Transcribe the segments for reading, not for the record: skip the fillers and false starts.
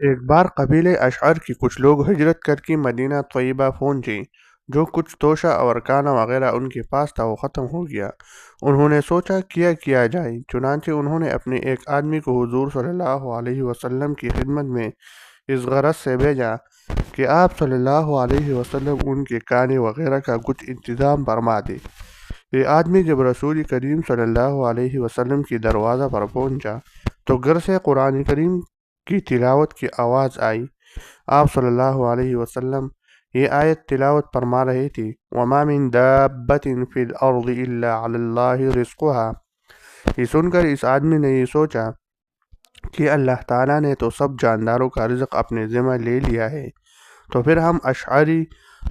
ایک بار قبیلے اشعر کی کچھ لوگ ہجرت کر کے مدینہ طیبہ پہنچے۔ جو کچھ توشہ اور کانا وغیرہ ان کے پاس تھا وہ ختم ہو گیا۔ انہوں نے سوچا کیا جائے، چنانچہ انہوں نے اپنے ایک آدمی کو حضور صلی اللہ علیہ وسلم کی خدمت میں اس غرض سے بھیجا کہ آپ صلی اللہ علیہ وسلم ان کے کانے وغیرہ کا کچھ انتظام فرما دے۔ یہ آدمی جب رسول کریم صلی اللہ علیہ وسلم کی دروازہ پر پہنچا تو گھر سے قرآن کریم کی تلاوت کی آواز آئی۔ آپ صلی اللہ علیہ وسلم یہ آیت تلاوت فرما رہے تھے، وَمَا مِن دَابَّةٍ فِي الْأَرْضِ إِلَّا عَلَى اللَّهِ رِزْقُهَا۔ یہ سن کر اس آدمی نے یہ سوچا کہ اللہ تعالیٰ نے تو سب جانداروں کا رزق اپنے ذمہ لے لیا ہے، تو پھر ہم اشعری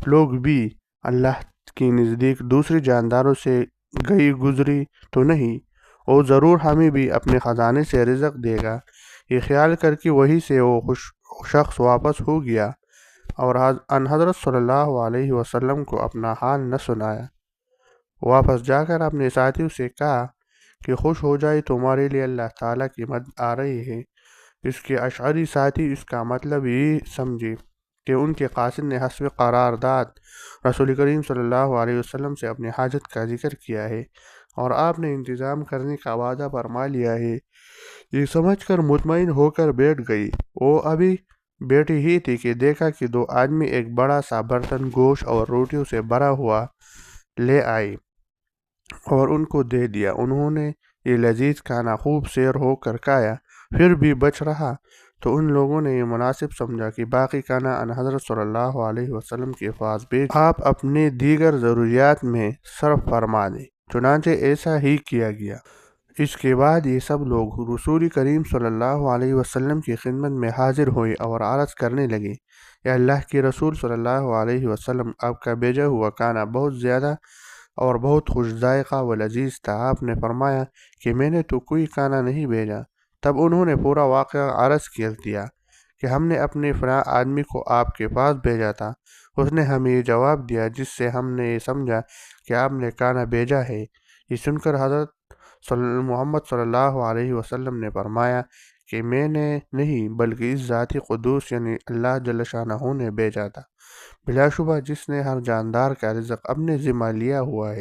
لوگ بھی اللہ کے نزدیک دوسری جانداروں سے گئی گزری تو نہیں، اور ضرور ہمیں بھی اپنے خزانے سے رزق دے گا۔ یہ خیال کر کے وہیں سے وہ شخص واپس ہو گیا اور ان حضرت صلی اللہ علیہ وسلم کو اپنا حال نہ سنایا۔ واپس جا کر اپنے ساتھیوں سے کہا کہ خوش ہو جائے، تمہارے لیے اللہ تعالیٰ کی مدد آ رہی ہے۔ اس کے اشعری ساتھی اس کا مطلب یہ سمجھے کہ ان کے قاصد نے حسب قرارداد رسول کریم صلی اللہ علیہ وسلم سے اپنی حاجت کا ذکر کیا ہے اور آپ نے انتظام کرنے کا وعدہ فرما لیا ہے۔ یہ سمجھ کر مطمئن ہو کر بیٹھ گئی۔ وہ ابھی بیٹھی ہی تھی کہ دیکھا کہ دو آدمی ایک بڑا سا برتن گوشت اور روٹیوں سے بھرا ہوا لے آئے اور ان کو دے دیا۔ انہوں نے یہ لذیذ کھانا خوب سیر ہو کر کھایا، پھر بھی بچ رہا تو ان لوگوں نے یہ مناسب سمجھا کہ باقی کھانا ان حضرت صلی اللہ علیہ وسلم کے پاس بھیج آپ اپنے دیگر ضروریات میں صرف فرما دیں۔ چنانچہ ایسا ہی کیا گیا۔ اس کے بعد یہ سب لوگ رسول کریم صلی اللہ علیہ وسلم کی خدمت میں حاضر ہوئے اور عرض کرنے لگے، یا اللہ کے رسول صلی اللہ علیہ وسلم، آپ کا بھیجا ہوا کھانا بہت زیادہ اور بہت خوش ذائقہ و لذیذ تھا۔ آپ نے فرمایا کہ میں نے تو کوئی کھانا نہیں بھیجا۔ تب انہوں نے پورا واقعہ عرض کر دیا کہ ہم نے اپنے فلاں آدمی کو آپ کے پاس بھیجا تھا، اس نے ہمیں یہ جواب دیا جس سے ہم نے یہ سمجھا کہ آپ نے کھانا بھیجا ہے۔ یہ سن کر حضرت محمد صلی اللہ علیہ وسلم نے فرمایا کہ میں نے نہیں بلکہ اس ذاتی قدوس یعنی اللہ جل شانہ نے بھیجا تھا۔ بلا شبہ جس نے ہر جاندار کا رزق اپنے ذمہ لیا ہوا ہے